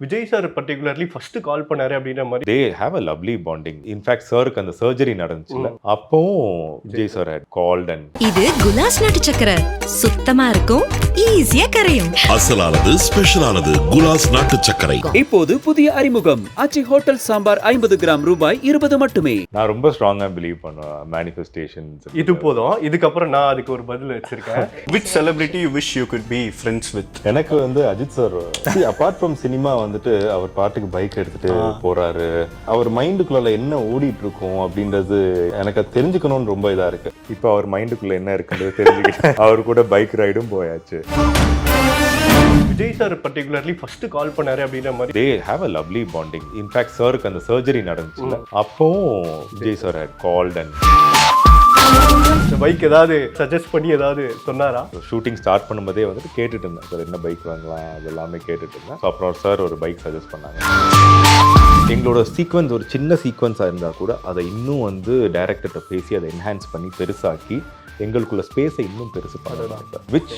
Vijay sir particularly first கால் பண்ணாரு அப்படின்ற மாதிரி. They have a lovely bonding. In fact சாருக்கு அந்த சர்ஜரி நடந்துச்சுல, அப்பவும் Vijay sir had called and இது குலாஸ் நாட்டு சக்கரை சுத்தமா இருக்கும், ஈஸியா கரையும். அசலானது ஸ்பெஷலானது குலாஸ் நாட்டு சர்க்கரை. இப்போது புதிய அறிமுகம் ஆச்சி ஹோட்டல் சாம்பார் 50 கிராம் ரூபாய் 20 மட்டுமே. நான் ரொம்ப ஸ்ட்ராங்கா பிலீவ் பண்ணுவேன் மேனிஃபெஸ்டேஷன்ஸ். இது போதும், இதுக்கப்புறம் நான் அதுக்கு ஒரு பதில் வச்சிருக்கேன். Which celebrity you wish you could be friends with? எனக்கு வந்து Ajith sir apart from cinema வந்துட்டு அவர் பாட்டுக்கு பைக் எடுத்துட்டு போறாரு, அவர் மைண்டுக்குள்ள என்ன ஓடிட்டு இருக்கும் அப்படின்றது எனக்கு தெரிஞ்சுக்கணும்னு ரொம்ப இதா இருக்கு. இப்போ அவர் மைண்டுக்குள்ள என்ன இருக்குன்றது தெரிஞ்சுக்கிட்டேன். அவர் கூட பைக் ரைடும் போயாச்சு. விஜய் சார் பர்டிகுலர்லி ஃபர்ஸ்ட் கால் பண்ணாரு அப்படின்ற மாதிரி. They have a lovely bonding. In fact சாருக்கு அந்த சர்ஜரி நடந்துச்சுல, அப்பவும் Vijay sir had called and bike ஏதாவது சஜஸ்ட் பண்ணி ஏதாவது சொன்னாரா? ஷூட்டிங் ஸ்டார்ட் பண்ணும்போதே வந்துட்டு கேட்டுட்டு இருந்தேன், சார் என்ன பைக் வாங்கலாம் அது எல்லாமே கேட்டுட்டு இருந்தேன். ஸோ அப்புறம் சார் ஒரு பைக் சஜஸ்ட் பண்ணாங்க. எங்களோட சீக்வன்ஸ் ஒரு சின்ன சீக்வன்ஸாக இருந்தால் கூட அதை இன்னும் வந்து டைரக்டர்கிட்ட பேசி அதை என்ஹான்ஸ் பண்ணி பெருசாக்கி எங்களுக்குள்ள ஸ்பேஸை இன்னும் பெருசு பண்ணலாம். Which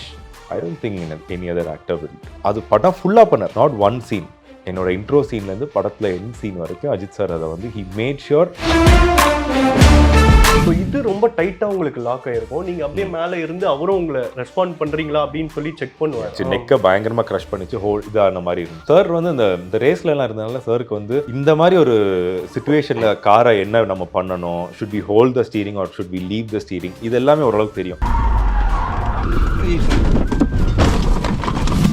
I don't think in any other actor will. அது படம் ஃபுல்லாக பண்ணார், நாட் ஒன் சீன். என்னோட இன்ட்ரோ சீன்லேருந்து படத்தில் எண்ட் சீன் வரைக்கும் அஜித் சார் அதை வந்து ஹி மேட் ஷுர். ஸோ இது ரொம்ப டைட்டாக உங்களுக்கு லாக் ஆகிருக்கும். நீங்கள் அப்படியே மேலே இருந்து அவரும் உங்களை ரெஸ்பாண்ட் பண்ணுறீங்களா அப்படின்னு சொல்லி செக் பண்ணுவார். நெக்கை பயங்கரமாக க்ரஷ் பண்ணிச்சு, ஹோல் இதான மாதிரி இருக்கும். சார் வந்து இந்த ரேஸ்ல எல்லாம் இருந்தனால சாருக்கு வந்து இந்த மாதிரி ஒரு சுச்சுவேஷனில் காரை என்ன நம்ம பண்ணணும், should be hold the steering or should be leave the steering, இது எல்லாமே ஓரளவுக்கு தெரியும்.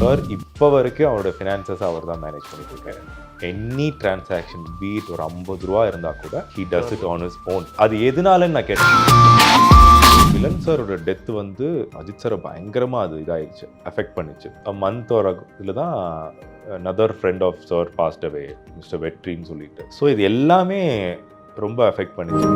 சார் இப்போ வரைக்கும் அவரோட ஃபினான்சஸ் அவர் தான் மேனேஜ் பண்ணிட்டு இருக்காரு. எனி டிரான்சாக்ஷன் பீட் ஒரு 50 ரூபா இருந்தால் கூட he does it on his own. அது எதனாலன்னு நான் கேட்டேன். வில்லன் சாரோட டெத் வந்து அஜித் சாரை பயங்கரமாக அது இதாகிடுச்சு, அஃபெக்ட் பண்ணிச்சு. மந்த் ஒரு இதில் தான் another friend of sir passed away, mister வெற்றின்னு சொல்லிட்டு. ஸோ இது எல்லாமே ரொம்ப அஃபெக்ட் பண்ணிச்சு.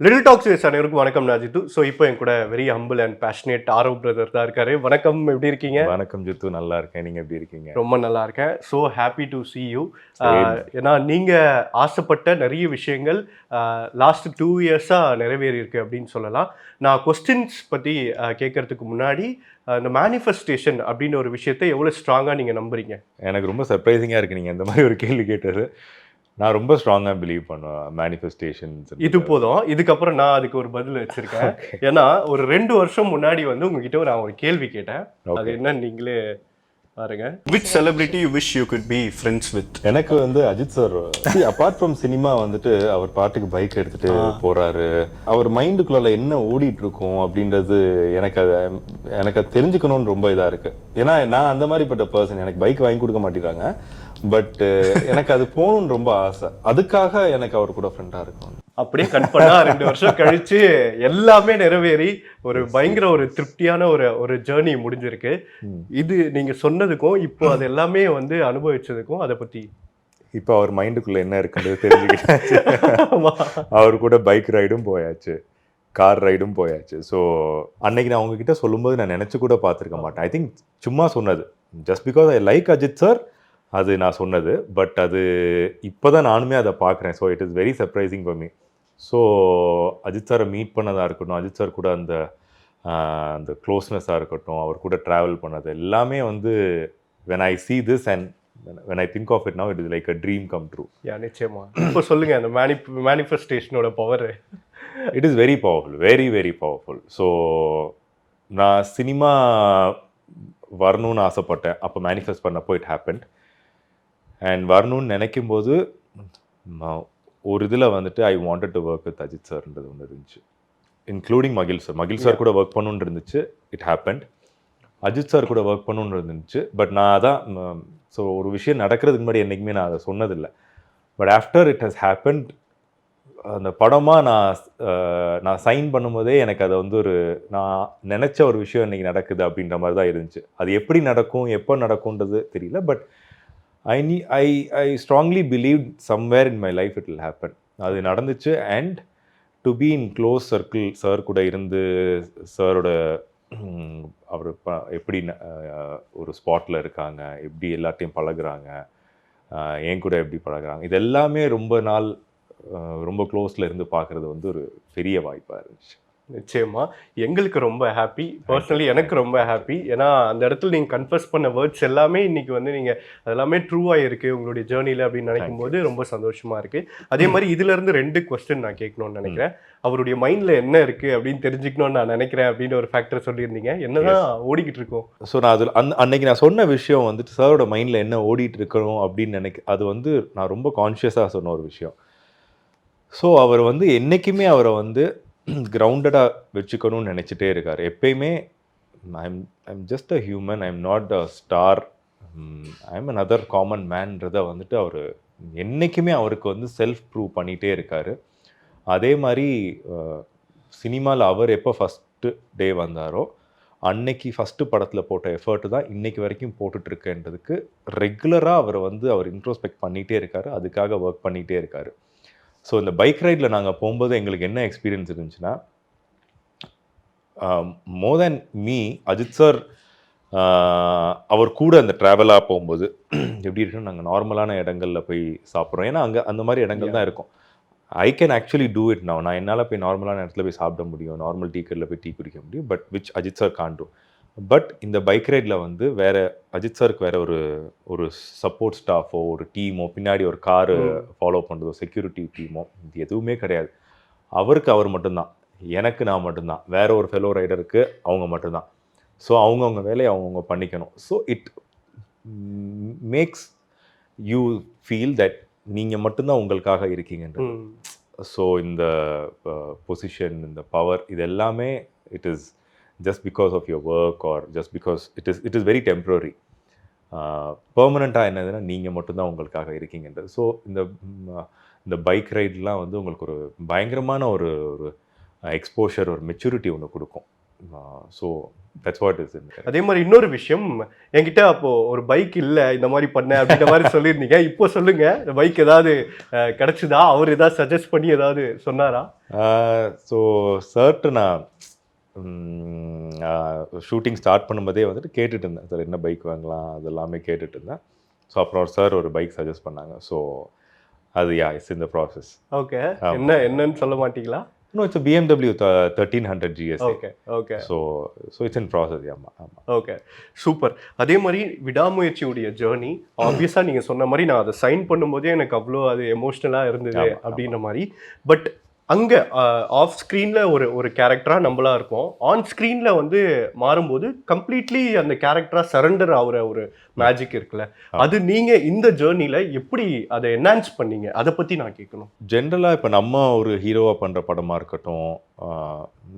லிட்டில் டாக்ஸ் அனைவருக்கும் வணக்கம். நான் ஜித்து. ஸோ இப்போ என் கூட very humble and passionate Aarav brother தான் இருக்காரு. வணக்கம், எப்படி இருக்கீங்க? வணக்கம் ஜித்து, நல்லா இருக்கேன். நீங்கள் எப்படி இருக்கீங்க? ரொம்ப நல்லா இருக்கேன். So happy to see you. ஏன்னா நீங்கள் ஆசைப்பட்ட நிறைய விஷயங்கள் லாஸ்ட் 2 இயர்ஸாக நிறைவேறி இருக்கு அப்படின்னு சொல்லலாம். நான் கொஸ்டின்ஸ் பற்றி கேட்கறதுக்கு முன்னாடி இந்த மேனிஃபெஸ்டேஷன் அப்படின்னு ஒரு விஷயத்தை எவ்வளோ ஸ்ட்ராங்காக நீங்கள் நம்புறீங்க? எனக்கு ரொம்ப சர்ப்ரைசிங்காக இருக்குது நீங்கள் இந்த மாதிரி ஒரு கேள்வி கேட்டது. நான் ரொம்ப ஸ்ட்ராங்காக பிலீவ் பண்ணுவேன் மேனிஃபெஸ்டேஷன்ஸ். இது போதும், இதுக்கப்புறம் நான் அதுக்கு ஒரு பதில் வச்சிருக்கேன். ஏன்னா ஒரு 2 வருஷம் முன்னாடி வந்து உங்ககிட்ட நான் ஒரு கேள்வி கேட்டேன். அது என்ன நீங்களே பாருங்க. Which celebrity you wish you could be friends with? எனக்கு வந்து Ajith sir apart from cinema வந்துட்டு அவர் பாட்டுக்கு பைக் எடுத்துட்டு போறாரு, அவர் மைண்டுக்குள்ள என்ன ஓடிட்டு இருக்கும் அப்படின்றது எனக்கு அது தெரிஞ்சுக்கணும்னு ரொம்ப இதா இருக்கு. ஏன்னா நான் அந்த மாதிரிப்பட்ட பர்சன், எனக்கு பைக் வாங்கி கொடுக்க மாட்டேங்கிறாங்க, பட் எனக்கு அது போகணும்னு ரொம்ப ஆசை. அதுக்காக எனக்கு அவர் கூட ஃப்ரெண்டா இருக்கும். அப்படியே கட் பண்ணா 2 வருஷம் கழிச்சு எல்லாமே நிறைவேறி ஒரு பயங்கர ஒரு திருப்தியான ஒரு ஜேர்னி முடிஞ்சிருக்கு. இது நீங்க சொன்னதுக்கும் இப்போ அது எல்லாமே வந்து அனுபவிச்சதுக்கும் அதை பத்தி இப்போ அவர் மைண்டுக்குள்ள என்ன இருக்குன்றது தெரிஞ்சுக்கிட்டாச்சு. அவர் கூட பைக் ரைடும் போயாச்சு, கார் ரைடும் போயாச்சு. ஸோ அன்னைக்கு நான் உங்ககிட்ட சொல்லும்போது நான் நினச்சி கூட பார்த்துருக்க மாட்டேன். ஐ திங்க் சும்மா சொன்னது, just because I like Ajith sir, அது நான் சொன்னது. பட் அது இப்போ தான் நானுமே அதை பார்க்குறேன். So it is very surprising for me. So Ajith சாரை மீட் பண்ணதாக இருக்கட்டும், அஜித் சார் கூட அந்த க்ளோஸ்னஸாக இருக்கட்டும், அவர் கூட ட்ராவல் பண்ணது எல்லாமே வந்து when I see this and when I think of it now, it is like a dream come true. நிச்சயமா. இப்போ சொல்லுங்க அந்த மேனிஃபெஸ்டேஷனோட power. It is very powerful, very very powerful. So நான் சினிமா வரணும்னு ஆசைப்பட்டேன், அப்போ மேனிஃபெஸ்ட் பண்ணப்போ இட் ஹேப்பன்ட். அண்ட் வரணும்னு நினைக்கும் போது ஒரு இதில் வந்துட்டு I wanted to work with Ajith சார்ன்றது ஒன்று இருந்துச்சு, இன்க்ளூடிங் மகிழ் சார் கூட ஒர்க் பண்ணணுன்னு இருந்துச்சு. It happened. அஜித் சார் கூட ஒர்க் பண்ணணுன்னு இருந்துச்சு. பட் நான் அதான் ஸோ ஒரு விஷயம் நடக்கிறதுக்கு முன்னாடி என்றைக்குமே நான் அதை சொன்னதில்லை. But after it has happened, அந்த படமாக நான் சைன் பண்ணும்போதே எனக்கு அதை வந்து நான் நினச்ச ஒரு விஷயம் இன்றைக்கி நடக்குது அப்படின்ற மாதிரி தான் இருந்துச்சு. அது எப்படி நடக்கும், எப்போ நடக்கும்ன்றது தெரியல. But I strongly believed somewhere in my life it will happen. அது நடந்துச்சு. And to be in close circle, sir கூட இருந்து சாரோட அவர் எப்படி ஒரு ஸ்பாட்டில் இருக்காங்க, எப்படி எல்லாத்தையும் பழகுறாங்க, என் கூட எப்படி பழகுறாங்க, இது எல்லாமே ரொம்ப நாள் ரொம்ப க்ளோஸில் இருந்து பார்க்குறது வந்து ஒரு பெரிய வாய்ப்பாக இருந்துச்சு. நிச்சயமா எங்களுக்கு ரொம்ப ஹாப்பி, பர்சனலி எனக்கு ரொம்ப ஹாப்பி. ஏன்னா அந்த இடத்துல நீங்க கன்ஃபஸ் பண்ண வேர்ட்ஸ் எல்லாமே இன்னைக்கு வந்து நீங்க அதெல்லாமே ட்ரூவா இருக்கு உங்களுடைய ஜேர்னில அப்படின்னு நினைக்கும் போது ரொம்ப சந்தோஷமா இருக்கு. அதே மாதிரி இதுல இருந்து 2 கொஸ்டின் நான் கேட்கணும்னு நினைக்கிறேன். அவருடைய மைண்ட்ல என்ன இருக்கு அப்படின்னு தெரிஞ்சுக்கணும்னு நான் நினைக்கிறேன் அப்படின்னு ஒரு ஃபேக்டர் சொல்லியிருந்தீங்க. என்னதான் ஓடிக்கிட்டு இருக்கோம்? ஸோ நான் அதில் அன்னைக்கு நான் சொன்ன விஷயம் வந்துட்டு சாரோட மைண்டில் என்ன ஓடிட்டு இருக்கணும் அப்படின்னு அது வந்து நான் ரொம்ப கான்ஷியஸாக சொன்ன ஒரு விஷயம். ஸோ அவர் வந்து என்றைக்குமே அவரை வந்து கிரவுண்டடாக வச்சுக்கணும்னு நினச்சிட்டே இருக்கார். எப்பயுமே I'm just a human, I'm not a star, I'm another common மேன்றதை வந்துட்டு அவர் என்றைக்குமே அவருக்கு வந்து செல்ஃப் ப்ரூவ் பண்ணிகிட்டே இருக்கார். அதே மாதிரி சினிமாவில் அவர் எப்போ ஃபஸ்ட்டு டே வந்தாரோ அன்னைக்கு ஃபஸ்ட்டு படத்தில் போட்ட எஃபர்ட்டு தான் இன்றைக்கி வரைக்கும் போட்டுட்ருக்கேன்றதுக்கு ரெகுலராக அவர் வந்து அவர் இன்ட்ரோஸ்பெக்ட் பண்ணிகிட்டே இருக்கார், அதுக்காக ஒர்க் பண்ணிகிட்டே இருக்கார். ஸோ இந்த பைக் ரைடில் நாங்கள் போகும்போது எங்களுக்கு என்ன எக்ஸ்பீரியன்ஸ் இருந்துச்சுன்னா, மோர் தேன் மீ, அஜித் சார் அவர் கூட அந்த ட்ராவலாக போகும்போது எப்படி இருக்குன்னு, நாங்கள் நார்மலான இடங்களில் போய் சாப்பிட்றோம். ஏன்னா அங்கே அந்த மாதிரி இடங்கள் தான் இருக்கும். I can actually do it now. நான் என்னால் போய் நார்மலான இடத்துல போய் சாப்பிட முடியும், நார்மல் டீ கடையில் போய் டீ குடிக்க முடியும், but which Ajith sir can do. But இந்த பைக் ரைடில் வந்து வேறு அஜித் சாருக்கு வேறு ஒரு சப்போர்ட் ஸ்டாஃபோ ஒரு டீமோ பின்னாடி ஒரு காரு ஃபாலோ பண்ணுறதோ செக்யூரிட்டி டீமோ இது எதுவுமே கிடையாது. அவருக்கு அவர் மட்டும்தான், எனக்கு நான் மட்டும்தான், வேற ஒரு ஃபெலோ ரைடருக்கு அவங்க மட்டும்தான். ஸோ அவங்கவுங்க வேலையை அவங்கவுங்க பண்ணிக்கணும். So it makes you feel that நீங்கள் மட்டும்தான் உங்களுக்காக இருக்கீங்கன்றது. ஸோ இந்த பொசிஷன், இந்த பவர், இது எல்லாமே it is just because of your work or just because it is very temporary. பெர்மனண்ட்டாக என்னதுன்னா நீங்கள் மட்டும்தான் உங்களுக்காக இருக்கீங்கன்றது. ஸோ இந்த பைக் ரைட்லாம் வந்து உங்களுக்கு ஒரு பயங்கரமான ஒரு எக்ஸ்போஷர், ஒரு மெச்சூரிட்டி ஒன்று கொடுக்கும். So that's what is. அதே மாதிரி இன்னொரு விஷயம், என்கிட்ட அப்போது ஒரு பைக் இல்லை இந்த மாதிரி பண்ண அப்படின்ற மாதிரி சொல்லியிருந்தீங்க. இப்போ சொல்லுங்கள், இந்த பைக் ஏதாவது கிடச்சிதா? அவர் ஏதாவது சஜஸ்ட் பண்ணி ஏதாவது சொன்னாரா? ஸோ சர்ட்டு நான் ஷூட்டிங் ஸ்டார்ட் பண்ணும்போதே வந்துட்டு கேட்டுட்டு இருந்தேன், சார் என்ன பைக் வாங்கலாம் அது எல்லாமே கேட்டுட்டு இருந்தேன். ஸோ அப்புறம் சார் ஒரு பைக் சஜஸ்ட் பண்ணாங்க. ஸோ அது இட்ஸ் இந்த ப்ராசஸ். ஓகே, என்னன்னு சொல்ல மாட்டீங்களா? No, it's a BMW 1300 GS. Okay. So it's in process. Okay, super. அதே மாதிரி விடாமுயற்சியுடைய ஜேர்னி, ஆப்வியஸாக நீங்கள் சொன்ன மாதிரி நான் அதை சைன் பண்ணும்போதே எனக்கு அவ்வளோ அது எமோஷ்னலாக இருந்தது அப்படின்ற மாதிரி. பட் அங்கே ஆஃப் ஸ்க்ரீனில் ஒரு கேரக்டராக நம்மளாக இருக்கும், ஆன் ஸ்க்ரீனில் வந்து மாறும்போது கம்ப்ளீட்லி அந்த கேரக்டராக சரண்டர் ஆகிற ஒரு மேஜிக் இருக்குல்ல, அது நீங்கள் இந்த ஜேர்னியில் எப்படி அதை என்ஹான்ஸ் பண்ணீங்க, அதை பற்றி நான் கேட்கணும். ஜென்ரலாக இப்போ நம்ம ஒரு ஹீரோவாக பண்ணுற படமாக இருக்கட்டும்,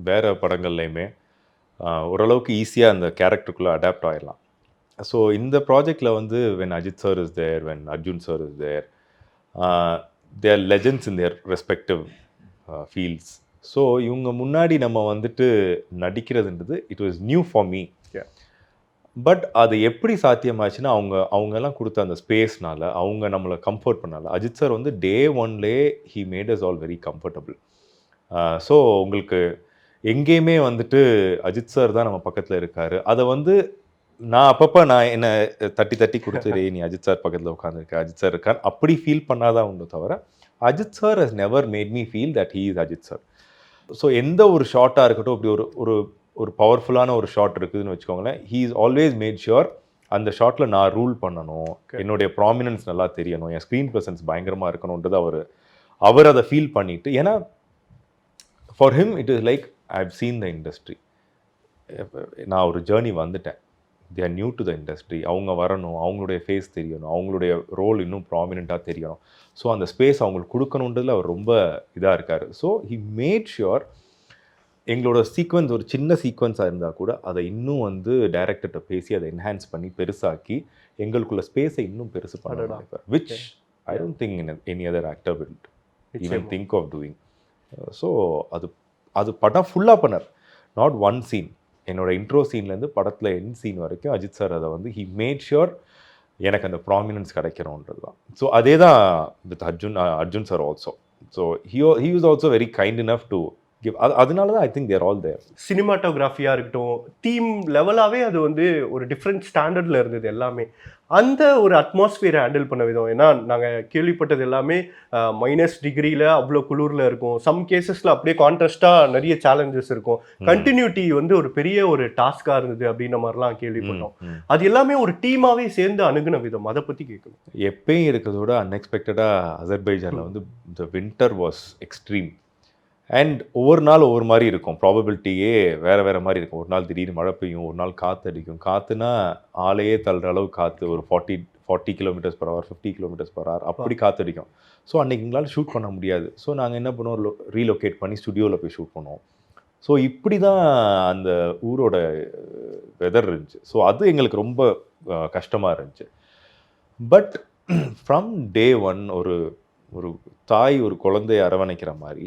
வேறு படங்கள்லையுமே ஓரளவுக்கு ஈஸியாக அந்த கேரக்டருக்குள்ளே அடாப்ட் ஆகிடலாம். ஸோ இந்த ப்ராஜெக்டில் வந்து when Ajith sir is there, when Arjun sir is there, they're legends in their respective fields. So இவங்க முன்னாடி நம்ம வந்துட்டு நடிக்கிறதுன்றது it was new for me. But அது எப்படி சாத்தியமாச்சுன்னா அவங்கெல்லாம் கொடுத்த அந்த ஸ்பேஸ்னால, அவங்க நம்மளை கம்ஃபர்ட் பண்ணால. அஜித் சார் வந்து டே ஒன்லே he made us all very comfortable. So உங்களுக்கு எங்கேயுமே வந்துட்டு அஜித் சார் தான் நம்ம பக்கத்தில் இருக்கார். அதை வந்து நான் அப்பப்போ நான் என்னை தட்டி கொடுத்துரு, நீ அஜித் சார் பக்கத்தில் உட்காந்துருக்க, அஜித் சார் இருக்கார் அப்படி ஃபீல் பண்ணாதான் உண்டு தவிர, Ajith sir has never made me feel that he is Ajith sir. So எந்த ஒரு ஷார்ட்டாக இருக்கட்டும், அப்படி ஒரு பவர்ஃபுல்லான ஒரு ஷாட் இருக்குதுன்னு வச்சுக்கோங்களேன், he is always made sure அந்த ஷாட்டில் நான் ரூல் பண்ணணும், என்னுடைய ப்ராமினன்ஸ் நல்லா தெரியணும், என் ஸ்க்ரீன் ப்ரெசன்ஸ் பயங்கரமாக இருக்கணுன்றது அவர் அதை ஃபீல் பண்ணிட்டு. ஏன்னா for him it is like I have seen the industry. நான் ஒரு ஜேர்னி வந்துட்டேன், they are new to the industry, அவங்க வரணும், அவங்களுடைய ஃபேஸ் தெரியணும், அவங்களுடைய ரோல் இன்னும் ப்ராமினெண்ட்டாக தெரியணும். ஸோ அந்த ஸ்பேஸ் அவங்களுக்கு கொடுக்கணுன்றதுல அவர் ரொம்ப இதாக இருக்கார். ஸோ ஹி மேட் ஷுர் எங்களோட சீக்வன்ஸ் ஒரு சின்ன சீக்வன்ஸாக இருந்தால் கூட அதை இன்னும் வந்து டைரக்டர்கிட்ட பேசி அதை என்ஹான்ஸ் பண்ணி பெருசாக்கி எங்களுக்குள்ள ஸ்பேஸை இன்னும் பெருசு பண்ணலாம். Which I don't think any other actor will even think of doing. So அது படம் ஃபுல்லாக பண்ணார், நாட் ஒன் சீன். என்னோட இன்ட்ரோ சீன்லேருந்து படத்தில் எண்ட் சீன் வரைக்கும் அஜித் சார் அதை வந்து ஹி மேட் ஷுர் எனக்கு அந்த ப்ராமினன்ஸ் கிடைக்கணுன்றது தான். ஸோ அதே தான் with Arjun sir also. So he was also very kind enough to அதனால தான் ஐ திங்க் தேர் ஆல் தேர். சினிமாட்டோகிராஃபியாக இருக்கட்டும், தீம் லெவலாகவே அது வந்து ஒரு டிஃப்ரெண்ட் ஸ்டாண்டர்டில் இருந்தது எல்லாமே. அந்த ஒரு அட்மாஸ்பியரை ஹேண்டில் பண்ண விதம், ஏன்னா நாங்கள் கேள்விப்பட்டது எல்லாமே -டிகிரியில் அவ்வளோ குளிரில் இருக்கும். சம் கேசஸில் அப்படியே கான்ட்ராஸ்டாக நிறைய சேலஞ்சஸ் இருக்கும். கண்டினியூட்டி வந்து ஒரு பெரிய ஒரு டாஸ்காக இருந்தது அப்படின்ற மாதிரிலாம் கேள்விப்பட்டோம். அது எல்லாமே ஒரு டீமாகவே சேர்ந்து அணுகுன விதம், அதை பற்றி கேட்கணும். எப்பயும் இருக்கிறதோட அன்எக்ஸ்பெக்டடாக அசர்பைஜானில் வந்து த வின்டர் வாஸ் எக்ஸ்ட்ரீம். அண்ட் ஒவ்வொரு நாள் ஒவ்வொரு மாதிரி இருக்கும், ப்ராபபிலிட்டியே வேறு மாதிரி இருக்கும். ஒரு நாள் திடீர்னு மழை பெய்யும், ஒரு நாள் காற்று அடிக்கும். காற்றுனா ஆளையே தள்ளுற அளவு காற்று, ஒரு 40 km/h 50 km/h அப்படி காற்று அடிக்கும். ஸோ அன்றைக்கி எங்களால் ஷூட் பண்ண முடியாது. ஸோ நாங்கள் என்ன பண்ணுவோம், ரீலொகேட் பண்ணி ஸ்டுடியோவில் போய் ஷூட் பண்ணுவோம். ஸோ இப்படி தான் அந்த ஊரோட வெதர் இருந்துச்சு. ஸோ அது எங்களுக்கு ரொம்ப கஷ்டமாக இருந்துச்சு. பட் ஃப்ரம் டே ஒன் ஒரு தாய் ஒரு குழந்தைய அரவணைக்கிற மாதிரி,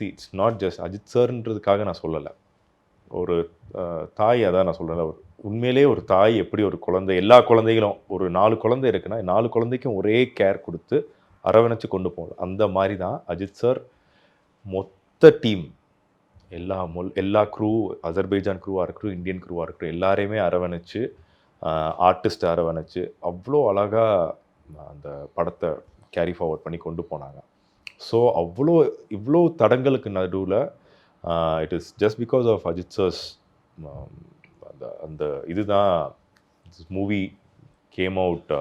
இட்ஸ் நாட் ஜஸ்ட் அஜித் சார்ன்றதுக்காக நான் சொல்லலை, ஒரு தாய், அதான் நான் சொல்லலை, ஒரு உண்மையிலே ஒரு தாய் எப்படி ஒரு குழந்தை, எல்லா குழந்தைகளும் ஒரு 4 குழந்தை இருக்குன்னா 4 குழந்தைக்கும் ஒரே கேர் கொடுத்து அரவணைச்சு கொண்டு போகணும். அந்த மாதிரி தான் அஜித் சார் மொத்த டீம், எல்லா க்ரூ, அசர்பைஜான் க்ரூவாக இருக்கட்டும், இந்தியன் க்ரூவாக இருக்கட்டும், எல்லாரையுமே அரவணைச்சு, ஆர்டிஸ்ட் அரவணைச்சு அவ்வளோ அழகாக அந்த படத்தை கேரி ஃபார்வர்ட் பண்ணி கொண்டு போனாங்க. ஸோ இவ்வளோ தடங்களுக்கு நடுவில் it is just because of Ajith sir's அந்த இதுதான் movie came out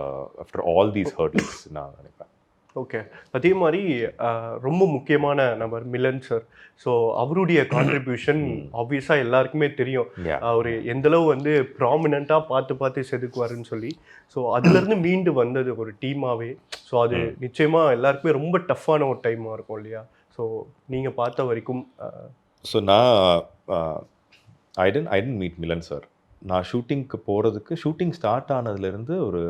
after all these hurdles நான் நினைப்பேன். ஓகே, அதே மாதிரி ரொம்ப முக்கியமான நபர் மிலன் சார். ஸோ அவருடைய கான்ட்ரிபியூஷன் ஆப்வியஸாக எல்லாருக்குமே தெரியும். அவர் எந்தளவு வந்து ப்ராமினெண்ட்டாக பார்த்து செதுக்குவாருன்னு சொல்லி. ஸோ அதுலேருந்து மீண்டு வந்தது ஒரு டீமாகவே. ஸோ அது நிச்சயமாக எல்லாருக்குமே ரொம்ப டஃப்பான ஒரு டைமாக இருக்கும் இல்லையா? ஸோ நீங்கள் பார்த்த வரைக்கும். ஸோ நான் ஐ டென்ட் மீட் மிலன் சார். நான் ஷூட்டிங்க்கு போகிறதுக்கு, ஷூட்டிங் ஸ்டார்ட் ஆனதுலேருந்து ஒரு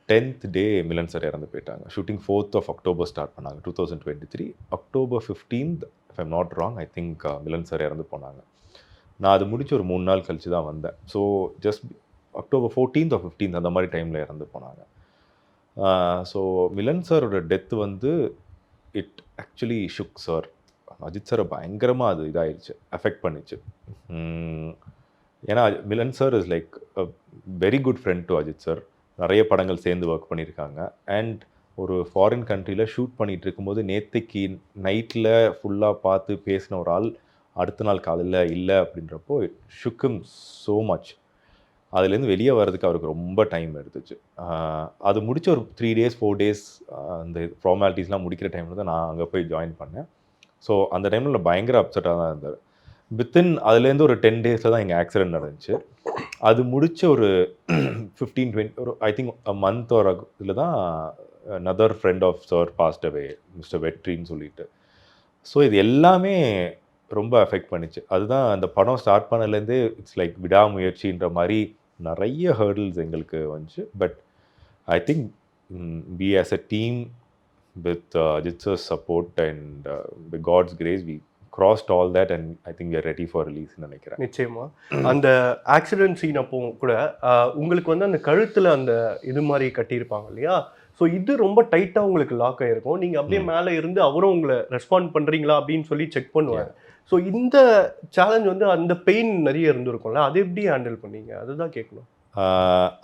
10th டே மிலன் சார் இறந்து போயிட்டாங்க. Shooting 4th of October start பண்ணாங்க 2023. October 15th if I'm not wrong, I think Milan sir இறந்து போனாங்க. நான் அது முடிச்சு ஒரு 3 நாள் கழிச்சு தான் வந்தேன். So just October 14th or 15th அந்த மாதிரி டைமில் இறந்து போனாங்க. ஸோ மிலன் சாரோட டெத்து வந்து it actually shook sir. Ajith சாரை பயங்கரமாக அது இதாகிடுச்சு, அஃபெக்ட் பண்ணிச்சு. ஏன்னா Milan sir is like a very good friend to Ajith sir. நிறைய படங்கள் சேர்ந்து ஒர்க் பண்ணியிருக்காங்க. அண்ட் ஒரு ஃபாரின் கண்ட்ரியில் ஷூட் பண்ணிகிட்டு இருக்கும்போது நேற்றுக்கு நைட்டில் ஃபுல்லாக பார்த்து பேசின ஒரு ஆள் அடுத்த நாள் காலையில் இல்லை அப்படின்றப்போ இட் ஷுக்கும் ஸோ மச். அதுலேருந்து வெளியே வர்றதுக்கு அவருக்கு ரொம்ப டைம் எடுத்துச்சு. அது முடிச்ச ஒரு 3 days 4 days அந்த ஃபார்மாலிட்டிஸ்லாம் முடிக்கிற டைமில் தான் நான் அங்கே போய் ஜாயின் பண்ணேன். ஸோ அந்த டைமில் பயங்கர அப்செட்டாக தான் இருந்தார். வித்தின் அதுலேருந்து ஒரு 10 daysல தான் எங்கள் ஆக்சிடென்ட் நடந்துச்சு. அது முடிச்ச ஒரு 15-20 ஒரு ஐ திங்க் அ மந்த் ஒரு இதில் தான் another friend of sir passed away, mister வெற்றின்னு சொல்லிட்டு. ஸோ இது எல்லாமே ரொம்ப அஃபெக்ட் பண்ணிச்சு. அதுதான் அந்த படம் ஸ்டார்ட் பண்ணலேருந்தே இட்ஸ் லைக் விடாமுயற்சின்ற மாதிரி நிறைய ஹர்டில்ஸ் எங்களுக்கு வந்துச்சு. But I think we as a team with Ajit sir's support and with God's grace we crossed all that and I think we are ready for release ன்னு நினைக்கிறேன். நிச்சயமா அந்த accident scene அப்போ கூட உங்களுக்கு வந்து அந்த கழுத்தில் அந்த இது மாதிரி கட்டியிருப்பாங்க இல்லையா? ஸோ இது ரொம்ப டைட்டாக உங்களுக்கு லாக் ஆகிருக்கும். நீங்கள் அப்படியே மேலே இருந்து அவரும் உங்களை ரெஸ்பாண்ட் பண்ணுறீங்களா அப்படின்னு சொல்லி செக் பண்ணுவாங்க. ஸோ இந்த சேலஞ்ச் வந்து அந்த பெயின் நிறைய இருந்திருக்கும்ல, அது எப்படி ஹேண்டில் பண்ணீங்க? அதுதான் கேட்கணும்.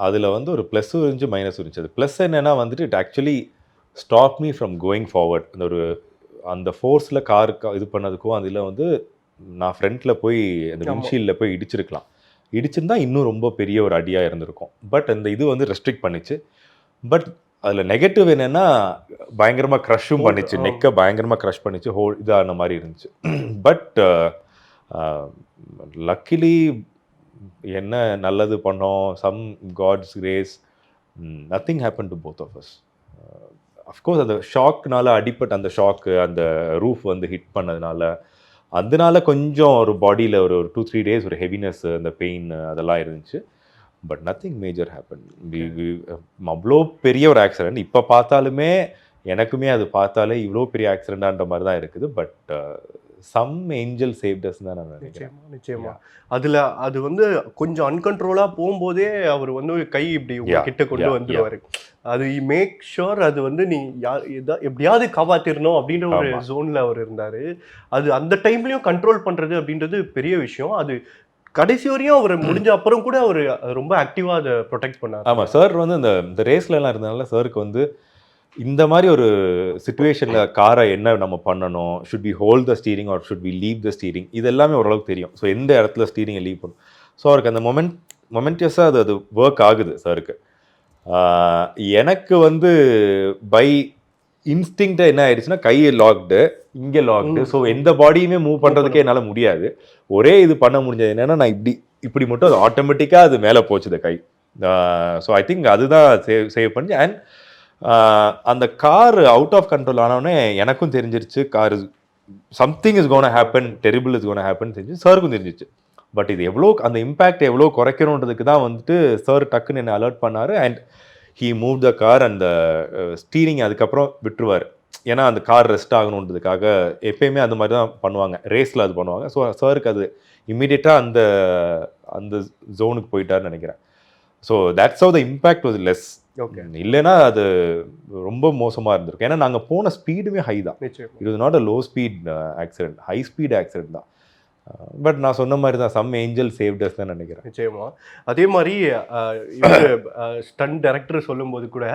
அதில் வந்து ஒரு ப்ளஸ்ஸும் இருந்துச்சு, மைனஸும் இருந்துச்சு. அது ப்ளஸ் என்னென்னா வந்துட்டு it actually stop me from going forward. அந்த ஃபோர்ஸில் காருக்கு இது பண்ணதுக்கும் அதில் வந்து நான் ஃப்ரண்ட்டில் போய் அந்த விண்ட்ஷீல்டில் போய் இடிச்சிருக்கலாம். இடிச்சிருந்தா இன்னும் ரொம்ப பெரிய ஒரு அடியாக இருந்திருக்கும். பட் அந்த இது வந்து ரெஸ்ட்ரிக்ட் பண்ணிச்சு. பட் அதில் நெகட்டிவ் என்னென்னா பயங்கரமாக க்ரஷ்ஷும் பண்ணிச்சு, நெக்கை பயங்கரமாக க்ரஷ் பண்ணிச்சு, இதான மாதிரி இருந்துச்சு. பட் லக்கிலி என்ன நல்லது பண்ணோம், some God's grace, nothing happen to both of us. Of course அந்த ஷாக்னால அடிப்பட்ட அந்த ஷாக்கு, அந்த ரூஃப் வந்து ஹிட் பண்ணதுனால அதனால கொஞ்சம் ஒரு பாடியில் ஒரு 2-3 days ஒரு ஹெவினஸ், அந்த பெயின் அதெல்லாம் இருந்துச்சு. But nothing major happen. அவ்வளோ பெரிய ஒரு ஆக்சிடென்ட் இப்போ பார்த்தாலுமே எனக்குமே அது பார்த்தாலே இவ்வளோ பெரிய ஆக்சிடென்டான்ற மாதிரி தான் இருக்குது. பட் சம் ஏஞ்சல் சேவ்டஸ் தான் நான் நினைக்கிறேன். நிச்சயமா அதுல அது வந்து கொஞ்சம் அன்கண்ட்ரோலா போகும்போதே அவர் வந்து கை இப்படி உங்க கிட்ட கொண்டு வந்துருவாரு. அது மேக் ஷுர் அது வந்து நீ எப்படியாவது காப்பாத்திரணும் அப்படின்ற ஒரு ஜோன்ல அவர் இருந்தாரு. அது அந்த டைம்லயும் கண்ட்ரோல் பண்றது அப்படின்றது பெரிய விஷயம். அது கடைசி வரையும் அவர் முடிஞ்ச அப்புறம் கூட அவர் ரொம்ப ஆக்டிவா அதை ப்ரொடெக்ட் பண்ணார். ஆமா, சார் வந்து இந்த ரேஸ்ல எல்லாம் இருந்தனால சாருக்கு வந்து இந்த மாதிரி ஒரு சிச்சுவேஷன்ல காரை என்ன நம்ம பண்ணணும், should we hold the steering or should we leave the steering, இது எல்லாமே ஓரளவுக்கு தெரியும். ஸோ எந்த இடத்துல ஸ்டீரிங்கை லீவ் பண்ணும். ஸோ அவருக்கு அந்த மொமெண்டியஸாக அது ஒர்க் ஆகுது சாருக்கு. எனக்கு வந்து பை இன்ஸ்டிங்க்டாக என்ன ஆயிடுச்சுன்னா கை லாக்டு, இங்கே லாக்டு. ஸோ எந்த பாடியுமே மூவ் பண்ணுறதுக்கே என்னால் முடியாது. ஒரே இது பண்ண முடிஞ்சது என்னன்னா நான் இப்படி மட்டும் அது ஆட்டோமேட்டிக்காக அது மேலே போச்சுது கை. ஸோ ஐ திங்க் அதுதான் சேவ் பண்ணி. அண்ட் அந்த கார் அவுட் ஆஃப் கண்ட்ரோல் ஆனவுடனே எனக்கும் தெரிஞ்சிருச்சு car something is gonna happen, terrible is gonna happen தெரிஞ்சு சாருக்கும் தெரிஞ்சிச்சு. பட் இது எவ்வளோ அந்த இம்பேக்ட் எவ்வளோ குறைக்கணுன்றதுக்கு தான் வந்துட்டு சார் டக்குன்னு என்ன அலர்ட் பண்ணார். And he move the car. அந்த ஸ்டீரிங் அதுக்கப்புறம் விட்டுருவார். ஏன்னா அந்த கார் ரெஸ்ட் ஆகணுன்றதுக்காக எப்பயுமே அது மாதிரி தான் பண்ணுவாங்க, ரேஸில் அது பண்ணுவாங்க. ஸோ சாருக்கு அது இம்மிடியட்டாக அந்த ஜோனுக்கு போயிட்டாருன்னு நினைக்கிறேன். So that's how the impact was less. இல்லைன்னா அது ரொம்ப மோசமாக இருந்திருக்கும். ஏன்னா நாங்கள் போன ஸ்பீடுமே ஹை தான். It was not a low speed accident, high speed accident தான். பட் நான் சொன்ன மாதிரி தான் சம் ஏஞ்சல் சேவ்டஸ் தான் நினைக்கிறேன். நிச்சயமா. அதே மாதிரி ஸ்டண்ட் டைரக்டர் சொல்லும்போது கூட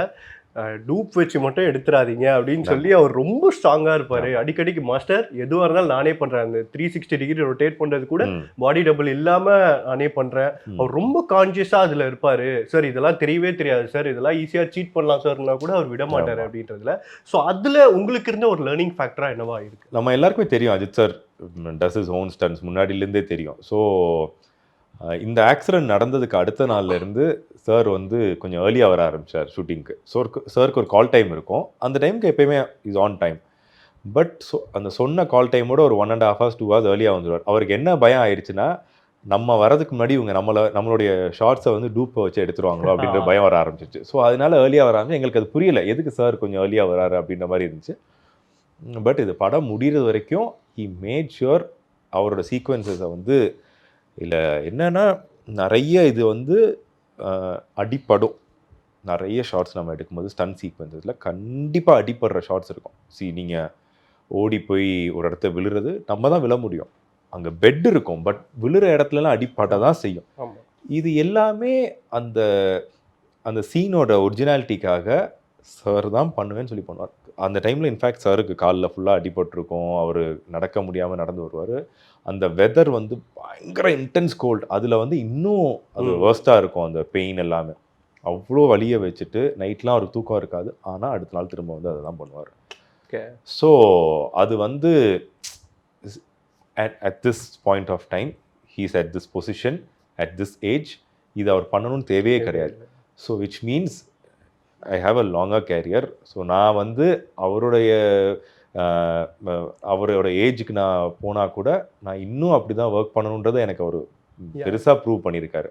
டூப் வச்சு மட்டும் எடுத்துறாதீங்க அப்படின்னு சொல்லி அவர் ரொம்ப ஸ்ட்ராங்கா இருப்பாரு. அடிக்கடிக்கு மாஸ்டர் எதுவாக இருந்தாலும் நானே பண்றேன், அந்த 360 டிகிரி ரொட்டேட் பண்றது கூட பாடி டபுள் இல்லாம நானே பண்றேன். அவர் ரொம்ப கான்சியஸா அதுல இருப்பாரு. சார் இதெல்லாம் தெரியவே தெரியாது சார், இதெல்லாம் ஈஸியா சீட் பண்ணலாம் சார்னா கூட அவர் விட மாட்டாரு அப்படின்றதுல. ஸோ அதுல உங்களுக்கு இருந்த ஒரு லேர்னிங் ஃபேக்டரா என்னவா இருக்கு? நம்ம எல்லாருக்குமே தெரியும் Ajith sir does his own stunts முன்னாடியிலேருந்தே தெரியும். ஸோ இந்த ஆக்சிடென்ட் நடந்ததுக்கு அடுத்த நாள்ல இருந்து சார் வந்து கொஞ்சம் ஏர்லியாக வர ஆரம்பிச்சார் ஷூட்டிங்க்கு. சாருக்கு ஒரு கால் டைம் இருக்கும். அந்த டைமுக்கு எப்பயுமே இஸ் ஆன் டைம். பட் அந்த சொன்ன கால் டைமோட ஒரு 1.5 hours 2 hours ஏர்லியாக வந்துடுவார். அவருக்கு என்ன பயம் ஆயிடுச்சுன்னா நம்ம வரதுக்கு முன்னாடி இவங்க நம்மளுடைய ஷார்ட்ஸை வந்து டூப்பை வச்சு எடுத்துருவாங்களோ அப்படின்ற பயம் வர ஆரம்பிச்சிச்சு. ஸோ அதனால ஏர்லியாக வர ஆரம்பிச்சு. எங்களுக்கு அது புரியல எதுக்கு சார் கொஞ்சம் ஏர்லியாக வராரு அப்படின்ற மாதிரி இருந்துச்சு. பட் இது படம் முடிகிறது வரைக்கும் ஹி மேட் ஷுர் அவரோட சீக்வன்சஸை வந்து இல்லை என்னன்னா நிறைய இது வந்து அடிப்படும். நிறைய ஷார்ட்ஸ் நம்ம எடுக்கும்போது ஸ்டன் சீக்வன்சஸில் கண்டிப்பாக அடிப்படுற ஷார்ட்ஸ் இருக்கும். நீங்கள் ஓடி போய் ஒரு இடத்த விழுறது நம்ம தான் விழ முடியும், அங்கே பெட் இருக்கும். பட் விழுற இடத்துலலாம் அடிப்பட தான் செய்யும். இது எல்லாமே அந்த சீனோட ஒரிஜினாலிட்டிக்காக சார் தான் பண்ணுவேன்னு சொல்லி பண்ணுவார். அந்த டைமில் இன்ஃபேக்ட் சாருக்கு காலில் ஃபுல்லாக அடிபட்டிருக்கும். அவர் நடக்க முடியாமல் நடந்து வருவார். அந்த வெதர் வந்து பயங்கர இன்டென்ஸ் கோல்டு. அதில் வந்து இன்னும் அது வேர்ஸ்ட்டாக இருக்கும் அந்த பெயின் எல்லாமே. அவ்வளோ வலியை வச்சுட்டு நைட்லாம் அவருக்கு தூக்கம் இருக்காது. ஆனால் அடுத்த நாள் திரும்ப வந்து அதை தான் பண்ணுவார். ஸோ அது வந்து at this point of time he's at this position at this age, இது அவர் பண்ணணும்னு தேவையே கிடையாது. So which means I have a longer career. So நான் வந்து அவரோட ஏஜுக்கு நான் போனால் கூட நான் இன்னும் அப்படி தான் ஒர்க் பண்ணணுன்றதை எனக்கு ஒரு பெருசாக ப்ரூவ் பண்ணியிருக்காரு.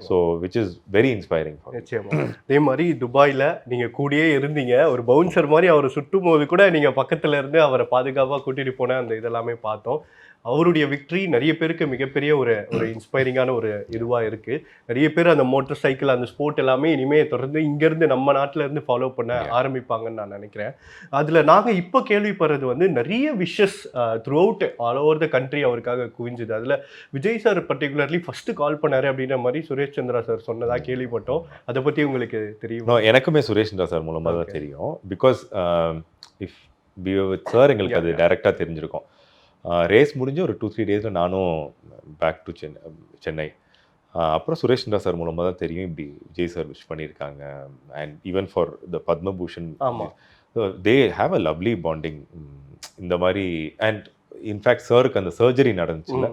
So which is very inspiring. நிச்சயமா. அதே மாதிரி துபாயில் நீங்கள் கூடயே இருந்தீங்க. ஒரு பவுன்சர் மாதிரி அவரை சுட்டும் போது கூட நீங்கள் பக்கத்தில் இருந்து அவரை பாதுகாப்பாக கூட்டிகிட்டு போன அந்த இதெல்லாமே பார்த்தோம். அவருடைய விக்ட்ரி நிறைய பேருக்கு மிகப்பெரிய ஒரு இன்ஸ்பைரிங்கான ஒரு இதுவாக இருக்குது. நிறைய பேர் அந்த மோட்டர் சைக்கிள் அந்த ஸ்போர்ட் எல்லாமே இனிமேல் தொடர்ந்து இங்கேருந்து நம்ம நாட்டில் இருந்து ஃபாலோ பண்ண ஆரம்பிப்பாங்கன்னு நான் நினைக்கிறேன். அதில் நாங்கள் இப்போ கேள்விப்படுறது வந்து நிறைய wishes through out all over the country அவருக்காக குவிஞ்சுது. அதில் Vijay sir particularly first call பண்ணார் அப்படின்ற மாதிரி சுரேஷ் சந்திரா சார் சொன்னதாக கேள்விப்பட்டோம். அதை பற்றி உங்களுக்கு தெரியும்? எனக்குமே சுரேஷ் சந்திரா சார் மூலமாக தான் தெரியும். பிகாஸ் இஃப் சார் எங்களுக்கு அது டைரெக்டாக தெரிஞ்சிருக்கும். ரேஸ் முடிஞ்சு ஒரு 2-3 டேஸில் நானும் பேக் டு சென்னை. அப்புறம் சுரேஷ் சந்திரா சார் மூலமாக தான் தெரியும் இப்படி விஜய் சார் விஷ் பண்ணியிருக்காங்க. And even for the Padma Bhushan they have a lovely bonding இந்த மாதிரி. அண்ட் இன்ஃபேக்ட் சாருக்கு அந்த சர்ஜரி நடந்துச்சுல,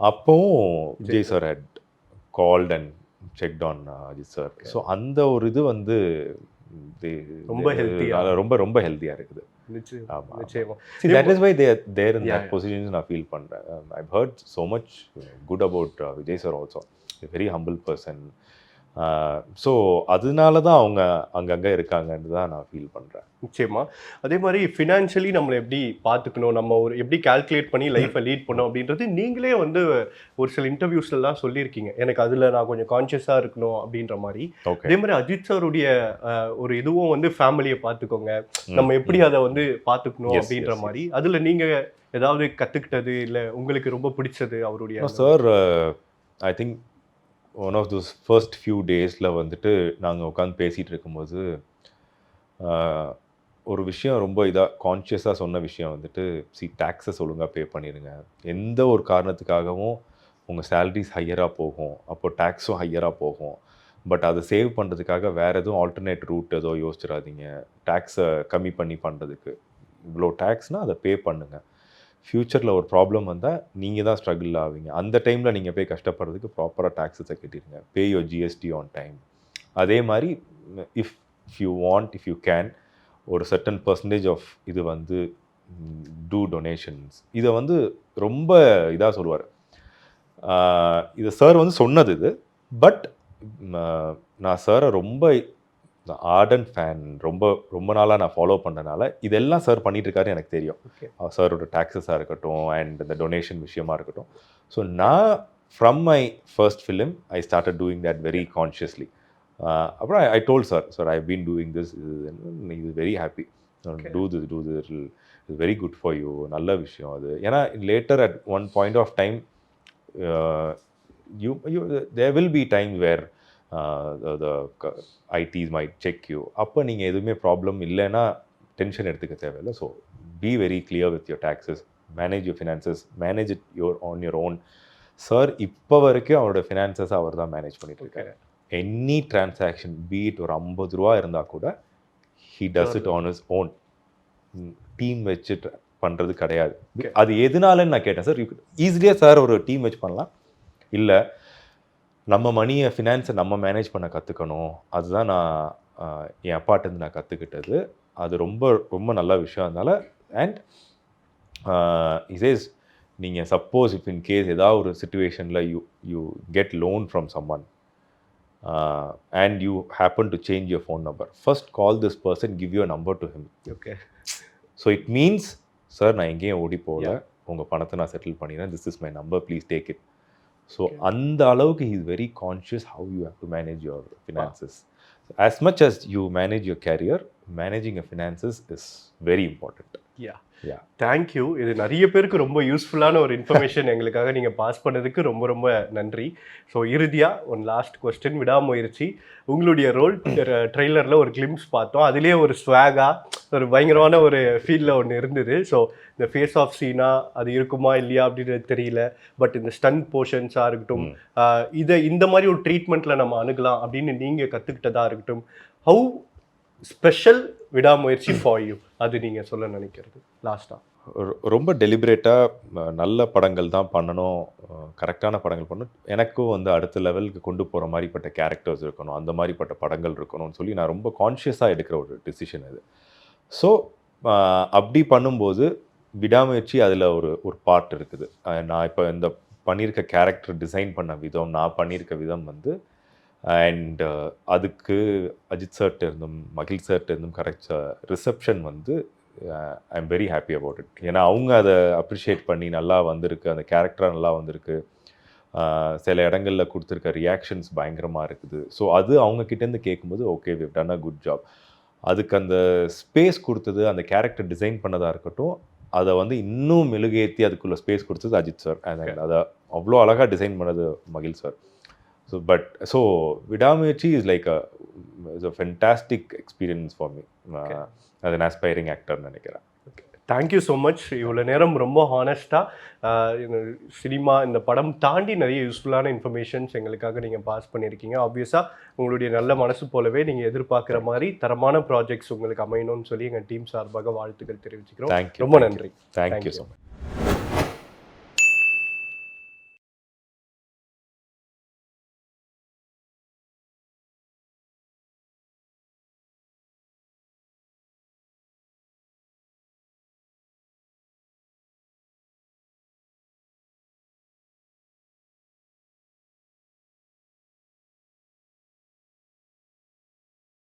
அப்போவும் Vijay sir had called and checked on Ajith sir. So அந்த ஒரு இது வந்து ரொம்ப ரொம்ப ஹெல்த்தியாக இருக்குது. See, that is why they are there in that position. I feel I've heard so much good about Vijay sir also. A very humble person. So அதனால தான் அவங்க அங்கங்கே இருக்காங்கன்னு தான் நான் ஃபீல் பண்ணுறேன். நிச்சயமா. அதே மாதிரி ஃபினான்ஷியலி நம்மளை எப்படி பார்த்துக்கணும், நம்ம ஒரு எப்படி கால்குலேட் பண்ணி லைஃப்பை லீட் பண்ணணும் அப்படின்றது நீங்களே வந்து ஒரு சில இன்டர்வியூஸ்லாம் சொல்லியிருக்கீங்க. எனக்கு அதில் நான் கொஞ்சம் கான்ஷியஸாக இருக்கணும் அப்படின்ற மாதிரி. ஓகே. அதே மாதிரி அஜித் சாருடைய ஒரு இதுவும் வந்து ஃபேமிலியை பார்த்துக்கோங்க, நம்ம எப்படி அதை வந்து பார்த்துக்கணும் Yes, அப்படின்ற yes, மாதிரி. அதில் நீங்கள் ஏதாவது கற்றுக்கிட்டது இல்லை உங்களுக்கு ரொம்ப பிடிச்சது அவருடைய? Sir I think one of those first few டேஸில் வந்துட்டு நாங்கள் உட்காந்து பேசிகிட்டு இருக்கும்போது ஒரு விஷயம் ரொம்ப இதாக கான்ஷியஸாக சொன்ன விஷயம் வந்துட்டு, டேக்ஸஸ் ஒழுங்காக பே பண்ணிடுங்க. எந்த ஒரு காரணத்துக்காகவும் உங்கள் சேலரிஸ் ஹையராக போகும், அப்போ டேக்ஸும் ஹையராக போகும். பட் அதை சேவ் பண்ணுறதுக்காக வேறு எதுவும் ஆல்டர்னேட் ரூட் ஏதோ யோசிச்சிடாதீங்க. டேக்ஸை கம்மி பண்ணி பண்ணுறதுக்கு இவ்வளோ டேக்ஸ்னால் அதை பே பண்ணுங்கள். ஃப்யூச்சரில் ஒரு ப்ராப்ளம் வந்தால் நீங்கள் தான் ஸ்ட்ரகிள் ஆவீங்க. அந்த டைமில் நீங்கள் போய் கஷ்டப்படுறதுக்கு ப்ராப்பராக டேக்ஸஸை கட்டிடுங்க. Pay your GST on time. அதே மாதிரி இஃப் யூ கேன் ஒரு சர்டன் பர்சன்டேஜ் ஆஃப் இது வந்து டூ டொனேஷன்ஸ். இதை வந்து ரொம்ப இதாக சொல்லுவார். இது சார் வந்து சொன்னது இது. பட் நான் சாரை ரொம்ப ஆர்டன் ஃபேன். ரொம்ப நாளாக நான் ஃபாலோ பண்ணனால இதெல்லாம் சார் பண்ணிட்டு இருக்காரு எனக்கு தெரியும். சாரோட டேக்ஸஸாக இருக்கட்டும் அண்ட் இந்த டொனேஷன் விஷயமா இருக்கட்டும். ஸோ நான் from my first film I started doing that very consciously. அப்புறம் I told sir I been doing this, இது very happy, do this is very good for you. நல்ல விஷயம் அது. ஏன்னா later at one point of time there will be time where the ITs might check you. அப்போ நீங்கள் எதுவுமே problem இல்லைன்னா tension எடுத்துக்க தேவையில்லை. So be very clear with your taxes, manage your finances, manage it on your own. Sir இப்போ வரைக்கும் அவரோட finances அவர் தான் மேனேஜ் பண்ணிட்டு இருக்காரு. எனி டிரான்சாக்ஷன் பீட் ஒரு 50 ரூபா இருந்தால் கூட he does it on his own. Team வச்சுட்டு பண்ணுறது கிடையாது. அது எதுனாலன்னு நான் கேட்டேன். சார் ஈஸிலியாக சார் ஒரு டீம் வச்சு பண்ணலாம், இல்லை நம்ம மணியை ஃபினான்ஸை நம்ம மேனேஜ் பண்ண கற்றுக்கணும். அதுதான் நான் என் அப்பாட்டேருந்து நான் கற்றுக்கிட்டது. அது ரொம்ப ரொம்ப நல்ல விஷயம். அதனால் அண்ட் இஸ் நீங்கள் சப்போஸ் இஃப் இன் கேஸ் ஏதாவது ஒரு சுச்சுவேஷனில் you get loan from summon and you happen to change your phone number, first call this person, give your number to him. Okay. So it means sir நான் எங்கேயும் ஓடி போகல, உங்கள் பணத்தை நான் செட்டில் பண்ணிடுறேன், this is my number, please take it. So அந்த அளவுக்கு he is very conscious how you have to manage your finances. So as much as you manage your career, managing your finances is very important. Yeah. Thank you. இது நிறைய பேருக்கு ரொம்ப யூஸ்ஃபுல்லான ஒரு information எங்களுக்காக நீங்கள் பாஸ் பண்ணதுக்கு ரொம்ப ரொம்ப நன்றி. ஸோ இறுதியாக ஒன் லாஸ்ட் கொஸ்டின், விடாமுயற்சி உங்களுடைய ரோல் ட்ரெய்லரில் ஒரு கிளிம்ஸ் பார்த்தோம். அதுலேயே ஒரு ஸ்வாகாக ஒரு பயங்கரமான ஒரு ஃபீலில் ஒன்று இருந்தது. ஸோ இந்த ஃபேஸ் ஆஃப் சீனா அது இருக்குமா இல்லையா அப்படின்றது தெரியல. பட் இந்த ஸ்டன் போர்ஷன்ஸாக இருக்கட்டும், இதை இந்த மாதிரி ஒரு ட்ரீட்மெண்ட்டில் நம்ம அணுகலாம் அப்படின்னு நீங்கள் கற்றுக்கிட்டதாக இருக்கட்டும், ஹவு ஸ்பெஷல் விடாமுயற்சி ஃபார் யூ, அது நீங்கள் சொல்ல நினைக்கிறது லாஸ்ட்டாக? ரொம்ப டெலிபரேட்டாக நல்ல படங்கள் தான் பண்ணணும், கரெக்டான படங்கள் பண்ணணும். எனக்கும் வந்து அடுத்த லெவலுக்கு கொண்டு போகிற மாதிரிப்பட்ட கேரக்டர்ஸ் இருக்கணும், அந்த மாதிரிப்பட்ட படங்கள் இருக்கணும்னு சொல்லி நான் ரொம்ப கான்ஷியஸாக எடுக்கிற ஒரு டிசிஷன் அது. ஸோ அப்படி பண்ணும்போது விடாமுயற்சி அதில் ஒரு பார்ட் இருக்குது. நான் இப்போ இந்த பண்ணியிருக்க கேரக்டர் டிசைன் பண்ண விதம், நான் பண்ணியிருக்க விதம் வந்து அண்ட் அதுக்கு அஜித் சார்ட்ட இருந்தும் மகிழ் சார்ட்ட இருந்தும் கரெக்ட் ரிசப்ஷன் வந்து I am very happy about it. ஏன்னா அவங்க அதை அப்ரிஷியேட் பண்ணி நல்லா வந்திருக்கு, அந்த கேரக்டராக நல்லா வந்திருக்கு, சில இடங்களில் கொடுத்துருக்க ரியாக்ஷன்ஸ் பயங்கரமாக இருக்குது. ஸோ அது அவங்கக்கிட்டேருந்து கேட்கும்போது okay we have done a good job. அதுக்கு அந்த ஸ்பேஸ் கொடுத்தது, அந்த கேரக்டர் டிசைன் பண்ணதாக இருக்கட்டும், அதை வந்து இன்னும் மெழுகேற்றி அதுக்குள்ளே ஸ்பேஸ் கொடுத்தது அஜித் சார். அண்ட் அதை அவ்வளோ அழகாக டிசைன் பண்ணது மகிழ் சார். So விடாமுயற்சி is like a fantastic experience for me as an aspiring actor நினைக்கிறேன். Thank you so much. இவ்வளோ நேரம் ரொம்ப ஹானஸ்ட்டாக சினிமா இந்த படம் தாண்டி நிறைய யூஸ்ஃபுல்லான இன்ஃபர்மேஷன்ஸ் எங்களுக்காக நீங்கள் பாஸ் பண்ணியிருக்கீங்க. ஆப்வியஸாக உங்களுடைய நல்ல மனசு போலவே நீங்கள் எதிர்பார்க்குற மாதிரி தரமான ப்ராஜெக்ட்ஸ் உங்களுக்கு அமையணும்னு சொல்லி எங்கள் டீம் சார்பாக வாழ்த்துக்கள் தெரிவிச்சுக்கிறோம். ரொம்ப நன்றி. Thank you so much.